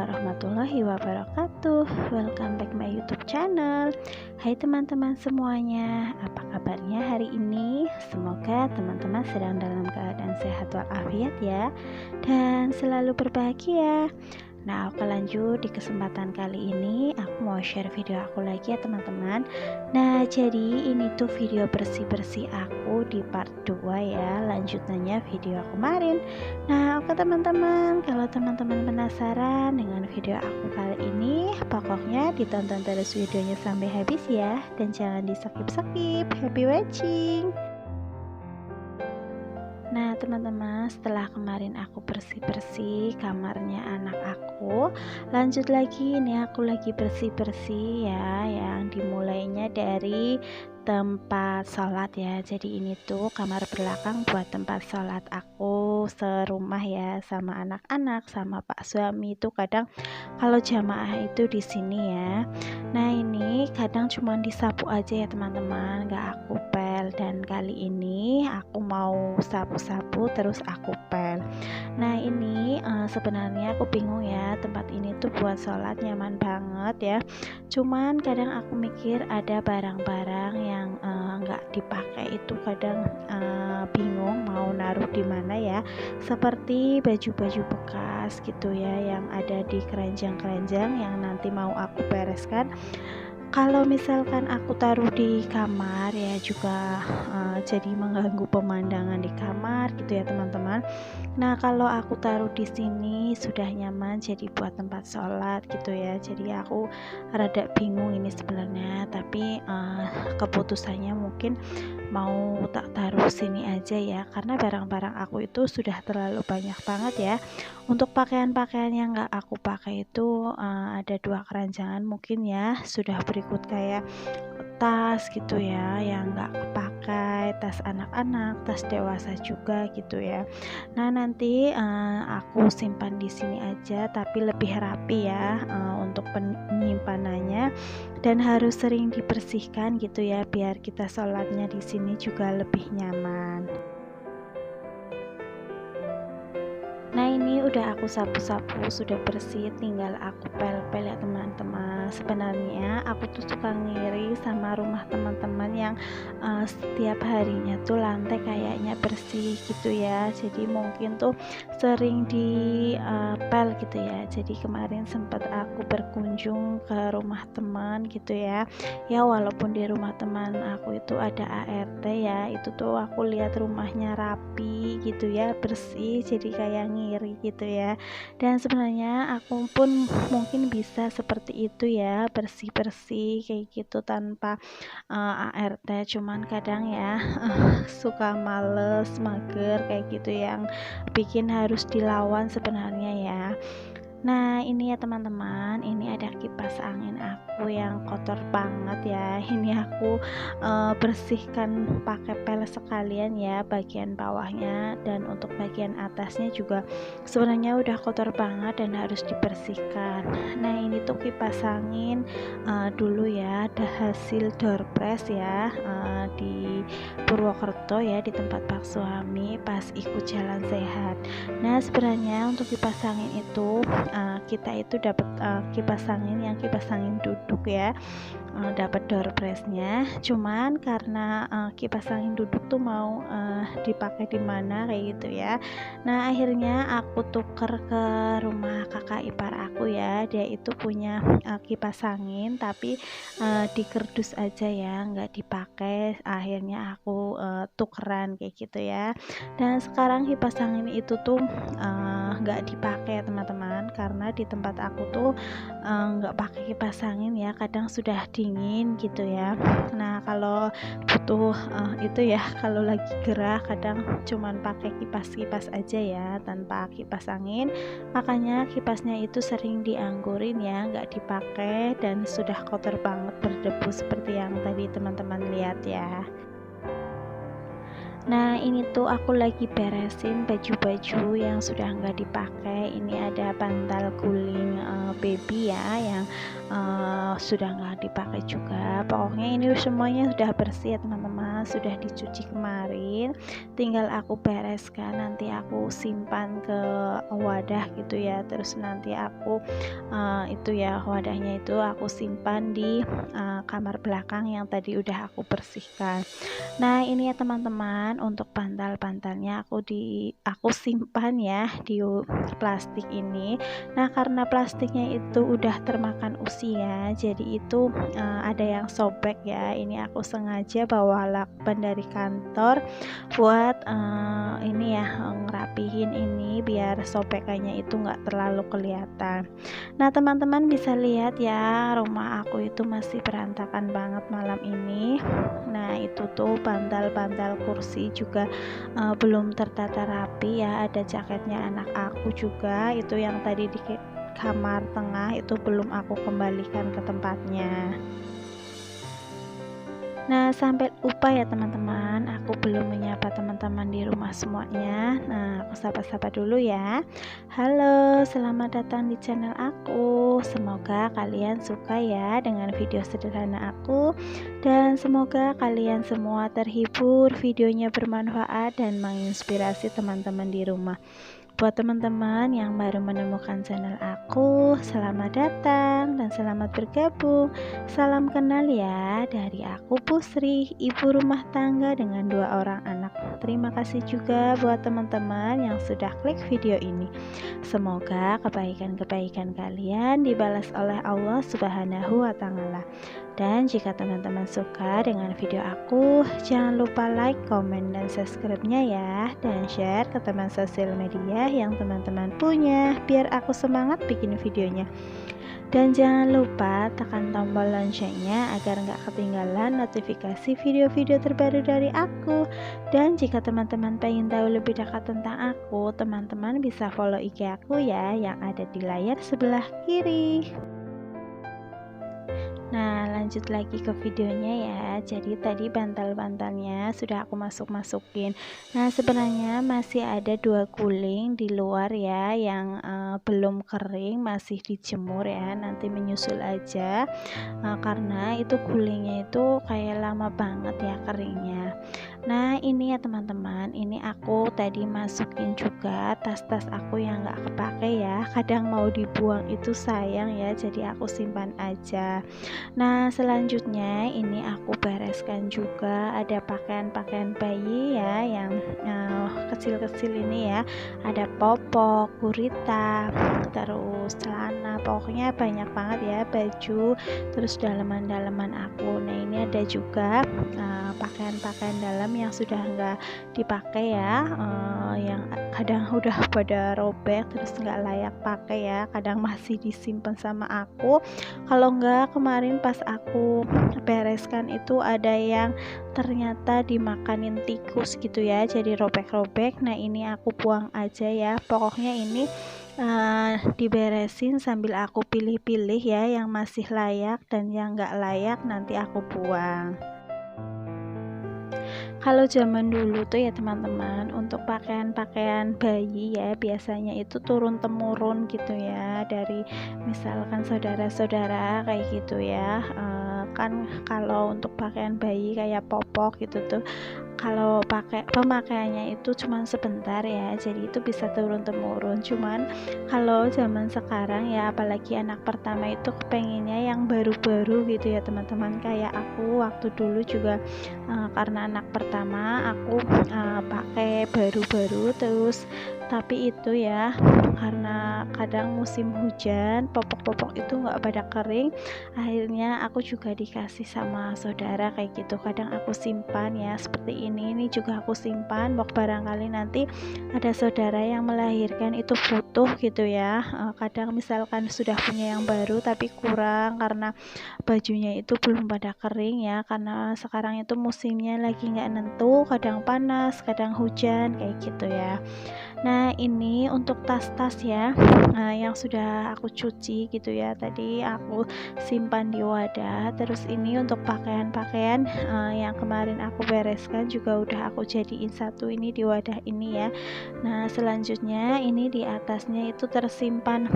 warahmatullahi wabarakatuh. Welcome back my YouTube channel. Hai teman-teman semuanya, apa kabarnya hari ini? Semoga teman-teman sedang dalam keadaan sehat walafiat ya, dan selalu berbahagia. Nah, oke, lanjut di kesempatan kali ini aku mau share video aku lagi ya teman-teman. Nah, jadi ini tuh video bersih-bersih aku di part 2 ya, lanjutannya video kemarin. Nah, oke teman-teman, kalau teman-teman penasaran dengan video aku kali ini, pokoknya ditonton terus videonya sampai habis ya, dan jangan di skip-skip. Happy watching. Nah teman-teman, setelah kemarin aku bersih-bersih kamarnya anak aku, lanjut lagi nih, aku lagi bersih-bersih ya, yang dimulainya dari tempat sholat ya. Jadi ini tuh kamar belakang buat tempat sholat aku serumah ya, sama anak-anak sama pak suami itu kadang kalau jamaah itu di sini ya. Nah ini kadang cuma disapu aja ya teman-teman, nggak aku pel, dan kali ini aku mau sapu-sapu terus aku pel. Nah ini sebenarnya aku bingung ya, tempat ini tuh buat sholat nyaman banget ya, cuman kadang aku mikir ada barang-barang yang nggak dipakai itu kadang bingung mau naruh di mana ya, seperti baju-baju bekas gitu ya yang ada di keranjang-keranjang yang nanti mau aku bereskan. Kalau misalkan aku taruh di kamar ya juga jadi mengganggu pemandangan di kamar gitu ya teman-teman. Nah, kalau aku taruh di sini sudah nyaman jadi buat tempat sholat gitu ya. Jadi aku rada bingung ini sebenarnya, tapi keputusannya mungkin mau tak taruh sini aja ya, karena barang-barang aku itu sudah terlalu banyak banget ya. Untuk pakaian-pakaian yang nggak aku pakai itu ada 2 keranjangan mungkin ya, sudah berikut kayak tas gitu ya yang nggak kepakai, tas anak-anak, tas dewasa juga gitu ya. Nah nanti aku simpan di sini aja, tapi lebih rapi ya untuk penyimpanannya, dan harus sering dibersihkan gitu ya biar kita sholatnya di sini juga lebih nyaman. Nah ini udah aku sapu-sapu, sudah bersih, tinggal aku pel-pel ya teman-teman. Sebenarnya aku tuh suka ngiri sama rumah teman-teman yang setiap harinya tuh lantai kayaknya bersih gitu ya. Jadi mungkin tuh sering di pel gitu ya. Jadi kemarin sempat aku berkunjung ke rumah teman gitu ya. Ya walaupun di rumah teman aku itu ada ART ya, itu tuh aku lihat rumahnya rapi gitu ya, bersih, jadi kayak ngiri gitu ya. Dan sebenarnya aku pun mungkin bisa seperti itu ya, bersih-bersih kayak gitu tanpa ART, cuman kadang ya suka males, mager kayak gitu yang bikin harus dilawan sebenarnya ya. Nah ini ya teman-teman, ini ada kipas angin aku yang kotor banget ya. Ini aku bersihkan pakai pel sekalian ya, bagian bawahnya, dan untuk bagian atasnya juga sebenarnya udah kotor banget dan harus dibersihkan. Nah ini tuh kipas angin dulu ya, ada hasil door press ya di Purwokerto ya, di tempat pak suami pas ikut jalan sehat. Nah sebenarnya untuk kipas angin itu kita itu dapat kipas angin yang kipas angin duduk ya, dapat door pressnya, cuman karena kipas angin duduk tuh mau dipakai di mana kayak gitu ya. Nah akhirnya aku tuker ke rumah kakak ipar aku ya, dia itu punya kipas angin tapi di kardus aja ya, nggak dipakai. Akhirnya aku tukeran kayak gitu ya, dan sekarang kipas angin itu tuh nggak dipakai teman-teman, karena di tempat aku tuh nggak pakai kipas angin ya, kadang sudah dingin gitu ya. Nah kalau butuh itu ya, kalau lagi gerah kadang cuman pakai kipas aja ya tanpa kipas angin, makanya kipasnya itu sering dianggurin ya, nggak dipakai, dan sudah kotor banget berdebu seperti yang tadi teman-teman lihat ya. Nah ini tuh aku lagi beresin baju-baju yang sudah nggak dipakai. Ini ada bantal guling baby ya, yang sudah nggak dipakai juga. Pokoknya ini semuanya sudah bersih ya teman-teman, sudah dicuci kemarin, tinggal aku bereskan, nanti aku simpan ke wadah gitu ya. Terus nanti aku itu ya, wadahnya itu aku simpan di kamar belakang yang tadi udah aku bersihkan. Nah ini ya teman-teman, untuk bantal-bantalnya aku simpan ya di plastik ini. Nah karena plastiknya itu udah termakan usia, jadi itu ada yang sobek ya. Ini aku sengaja bawa lakban dari kantor buat ini ya, ngerapihin ini biar sobekannya itu nggak terlalu kelihatan. Nah teman-teman bisa lihat ya, rumah aku itu masih berantakan banget malam ini. Nah itu tuh bantal-bantal kursi juga belum tertata rapi ya. Ada jaketnya anak aku juga, itu yang tadi di kamar tengah itu belum aku kembalikan ke tempatnya. Nah sampai lupa ya teman-teman, aku belum menyapa teman-teman di rumah semuanya. Nah aku sapa-sapa dulu ya. Halo, selamat datang di channel aku. Semoga kalian suka ya dengan video sederhana aku, dan semoga kalian semua terhibur, videonya bermanfaat dan menginspirasi teman-teman di rumah. Buat teman-teman yang baru menemukan channel aku, selamat datang dan selamat bergabung. Salam kenal ya dari aku, Pusri, ibu rumah tangga dengan 2 orang anak. Terima kasih juga buat teman-teman yang sudah klik video ini. Semoga kebaikan-kebaikan kalian dibalas oleh Allah Subhanahu wa Ta'ala. Dan jika teman-teman suka dengan video aku, jangan lupa like, komen, dan subscribe-nya ya. Dan share ke teman sosial media yang teman-teman punya, biar aku semangat bikin videonya. Dan jangan lupa tekan tombol loncengnya agar nggak ketinggalan notifikasi video-video terbaru dari aku. Dan jika teman-teman pengen tahu lebih dekat tentang aku, teman-teman bisa follow IG aku ya, yang ada di layar sebelah kiri. Nah lanjut lagi ke videonya ya. Jadi tadi bantal-bantalnya sudah aku masukin. Nah sebenarnya masih ada 2 guling di luar ya, yang belum kering, masih dijemur ya, nanti menyusul aja. Karena itu gulingnya itu kayak lama banget ya keringnya. Nah ini ya teman-teman, ini aku tadi masukin juga tas-tas aku yang nggak kepake ya. Kadang mau dibuang itu sayang ya, jadi aku simpan aja. Nah selanjutnya ini aku bereskan juga, ada pakaian-pakaian bayi ya, yang kecil-kecil ini ya. Ada popok, gurita, terus celana, pokoknya banyak banget ya, baju, terus daleman-daleman aku. Nah ini ada juga pakaian-pakaian dalam yang sudah enggak dipakai ya, yang kadang udah pada robek terus nggak layak pakai ya, kadang masih disimpan sama aku. Kalau enggak, kemarin pas aku bereskan itu ada yang ternyata dimakanin tikus gitu ya, jadi robek-robek. Nah ini aku buang aja ya. Pokoknya ini diberesin sambil aku pilih-pilih ya, yang masih layak dan yang enggak layak nanti aku buang. Kalau zaman dulu tuh ya teman-teman, untuk pakaian-pakaian bayi ya biasanya itu turun temurun gitu ya, dari misalkan saudara-saudara kayak gitu ya. Kan kalau untuk pakaian bayi kayak popok gitu tuh, kalau pemakaiannya itu cuman sebentar ya, jadi itu bisa turun temurun. Cuman kalau zaman sekarang ya, apalagi anak pertama itu kepenginnya yang baru-baru gitu ya teman-teman. Kayak aku waktu dulu juga karena anak pertama aku pakai baru-baru terus, tapi itu ya karena kadang musim hujan popok-popok itu nggak pada kering, akhirnya aku juga dikasih sama saudara kayak gitu. Kadang aku simpan ya seperti ini juga aku simpan, barangkali nanti ada saudara yang melahirkan itu butuh gitu ya. Kadang misalkan sudah punya yang baru tapi kurang karena bajunya itu belum pada kering ya, karena sekarang itu musimnya lagi nggak nentu, kadang panas kadang hujan kayak gitu ya. Nah Nah, ini untuk tas-tas ya, yang sudah aku cuci gitu ya. Tadi aku simpan di wadah. Terus ini untuk pakaian-pakaian yang kemarin aku bereskan juga udah aku jadiin satu ini di wadah ini ya. Nah, selanjutnya ini di atasnya itu tersimpan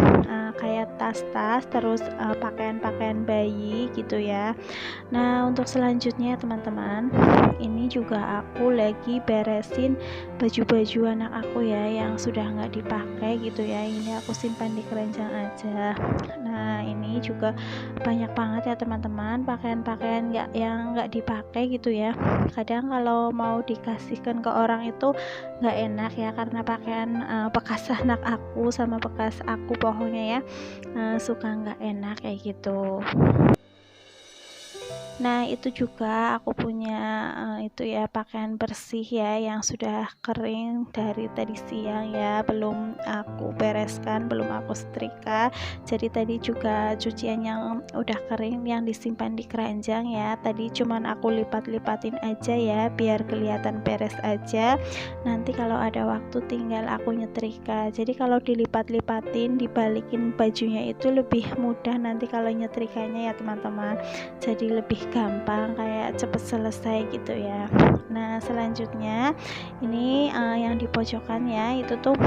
kayak tas-tas, terus pakaian-pakaian bayi gitu ya. Nah, untuk selanjutnya teman-teman, ini juga aku lagi beresin baju-baju anak aku ya yang sudah nggak dipakai gitu ya. Ini aku simpan di keranjang aja. Nah, ini juga banyak banget ya teman-teman, pakaian-pakaian yang nggak dipakai gitu ya. Kadang kalau mau dikasihkan ke orang itu nggak enak ya, karena pakaian bekas anak aku sama bekas aku pokoknya ya, suka nggak enak kayak gitu. Nah, itu juga aku punya itu ya, pakaian bersih ya yang sudah kering dari tadi siang ya, belum aku bereskan, belum aku setrika. Jadi tadi juga cucian yang udah kering yang disimpan di keranjang ya. Tadi cuman aku lipat-lipatin aja ya biar kelihatan beres aja. Nanti kalau ada waktu tinggal aku nyetrika. Jadi kalau dilipat-lipatin, dibalikin bajunya itu lebih mudah nanti kalau nyetrikanya ya teman-teman. Jadi lebih gampang, kayak cepet selesai gitu ya. Nah, selanjutnya ini yang di pojokan ya, itu tuh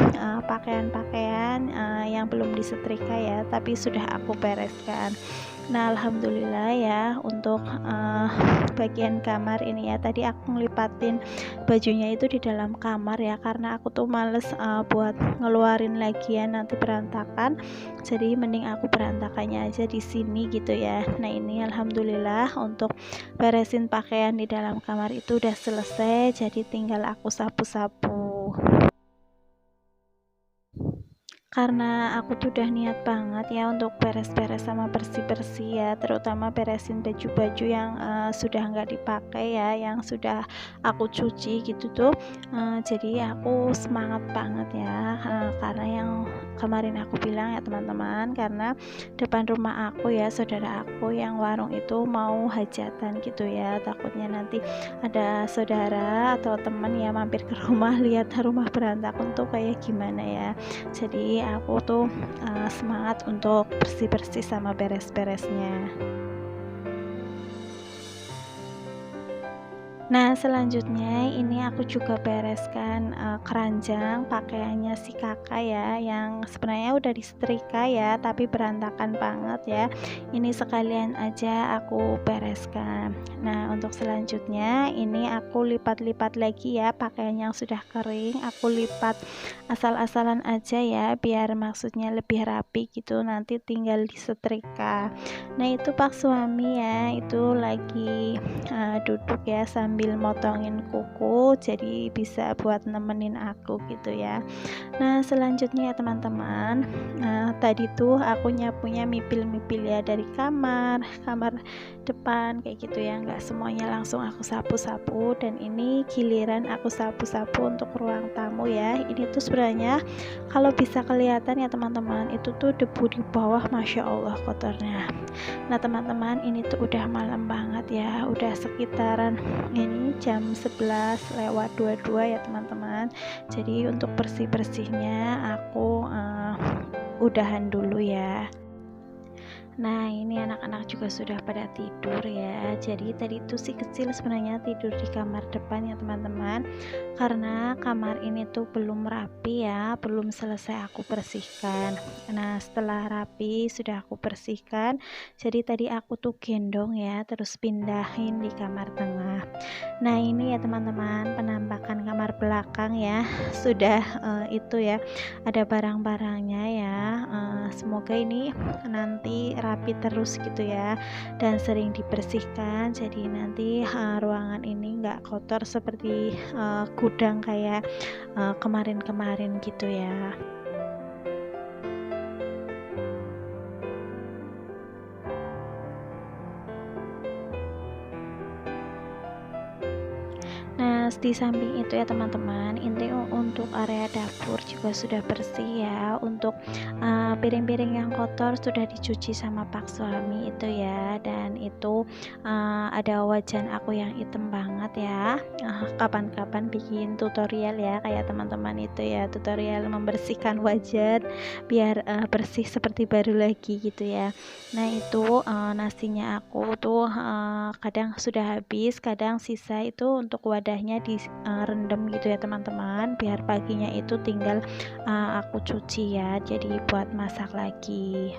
pakaian-pakaian yang belum disetrika ya, tapi sudah aku bereskan. Nah, alhamdulillah ya untuk bagian kamar ini ya, tadi aku ngelipatin bajunya itu di dalam kamar ya, karena aku tuh males buat ngeluarin lagi ya, nanti berantakan. Jadi mending aku berantakannya aja di sini gitu ya. Nah, ini alhamdulillah untuk beresin pakaian di dalam kamar itu udah selesai, jadi tinggal aku sapu-sapu. Karena aku tuh udah niat banget ya untuk beres-beres sama bersih-bersih ya, terutama beresin baju-baju yang sudah nggak dipakai ya, yang sudah aku cuci gitu tuh. Jadi aku semangat banget ya, karena yang kemarin aku bilang ya teman-teman, karena depan rumah aku ya, saudara aku yang warung itu mau hajatan gitu ya, takutnya nanti ada saudara atau teman ya mampir ke rumah lihat rumah berantakan tuh kayak gimana ya. Jadi aku tuh semangat untuk bersih-bersih sama beres-beresnya. Nah, selanjutnya ini aku juga bereskan keranjang pakaiannya si kakak ya, yang sebenarnya udah disetrika ya, tapi berantakan banget ya. Ini sekalian aja aku bereskan. Nah, untuk selanjutnya ini aku lipat-lipat lagi ya, pakaian yang sudah kering aku lipat asal-asalan aja ya, biar maksudnya lebih rapi gitu, nanti tinggal disetrika. Nah, itu Pak suami ya, itu lagi duduk ya sambil motongin kuku, jadi bisa buat nemenin aku gitu ya. Nah, selanjutnya ya teman-teman, tadi tuh aku nyapunya mipil-mipil ya, dari kamar depan kayak gitu ya, nggak semuanya langsung aku sapu-sapu. Dan ini giliran aku sapu-sapu untuk ruang tamu ya. Ini tuh sebenarnya kalau bisa kelihatan ya teman-teman, itu tuh debu di bawah, masya Allah kotornya. Nah teman-teman, ini tuh udah malam banget ya, udah sekitaran ini jam 11:22 ya teman-teman. Jadi untuk bersih-bersihnya aku udahan dulu ya. Nah, ini anak-anak juga sudah pada tidur ya. Jadi tadi itu si kecil sebenarnya tidur di kamar depan ya teman-teman, karena kamar ini tuh belum rapi ya, belum selesai aku bersihkan. Nah, setelah rapi sudah aku bersihkan, jadi tadi aku tuh gendong ya, terus pindahin di kamar tengah. Nah, ini ya teman-teman, penampakan kamar belakang ya, sudah itu ya, ada barang-barangnya ya. Semoga ini nanti rapi terus gitu ya, dan sering dibersihkan, jadi nanti ruangan ini nggak kotor seperti gudang kayak kemarin-kemarin gitu ya. Nah, di samping itu ya teman-teman, ini untuk area dapur juga sudah bersih ya. Untuk piring-piring yang kotor sudah dicuci sama Pak suami itu ya. Dan itu ada wajan aku yang hitam banget ya. Kapan-kapan bikin tutorial ya, kayak teman-teman itu ya, tutorial membersihkan wajan biar bersih seperti baru lagi gitu ya. Nah itu nasinya aku tuh kadang sudah habis, kadang sisa itu untuk wadahnya direndam gitu ya teman-teman, biar paginya itu tinggal aku cuci ya, jadi buat masak lagi.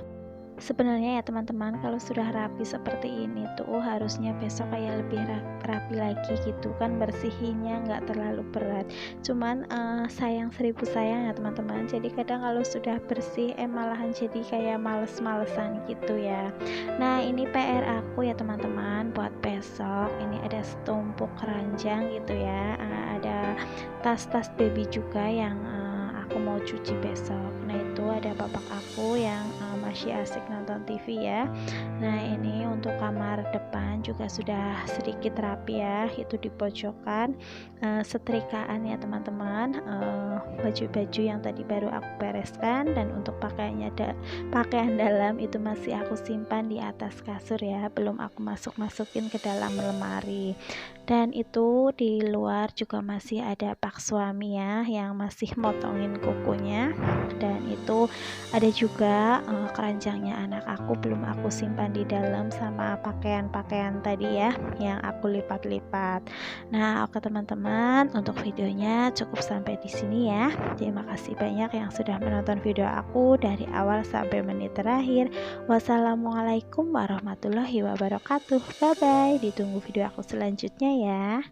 Sebenarnya ya teman-teman, kalau sudah rapi seperti ini tuh harusnya besok kayak lebih rapi lagi gitu kan, bersihinnya nggak terlalu berat. Cuman sayang seribu sayang ya teman-teman, jadi kadang kalau sudah bersih malahan jadi kayak males-malesan gitu ya. Nah ini PR aku ya teman-teman buat besok. Ini ada setumpuk keranjang gitu ya, ada tas-tas baby juga yang aku mau cuci besok. Nah itu ada bapak aku yang masih asik nonton TV ya. Nah ini untuk kamar depan juga sudah sedikit rapi ya, itu di pojokan. Setrikaan ya teman-teman, baju-baju yang tadi baru aku bereskan, dan untuk pakaian dalam itu masih aku simpan di atas kasur ya, belum aku masukin ke dalam lemari. Dan itu di luar juga masih ada Pak suami ya yang masih motongin kukunya. Dan itu ada juga keranjangnya anak aku belum aku simpan di dalam, sama pakaian-pakaian tadi ya yang aku lipat-lipat. Nah oke teman-teman, untuk videonya cukup sampai di sini ya. Terima kasih banyak yang sudah menonton video aku dari awal sampai menit terakhir. Wassalamualaikum warahmatullahi wabarakatuh. Bye bye, ditunggu video aku selanjutnya ya.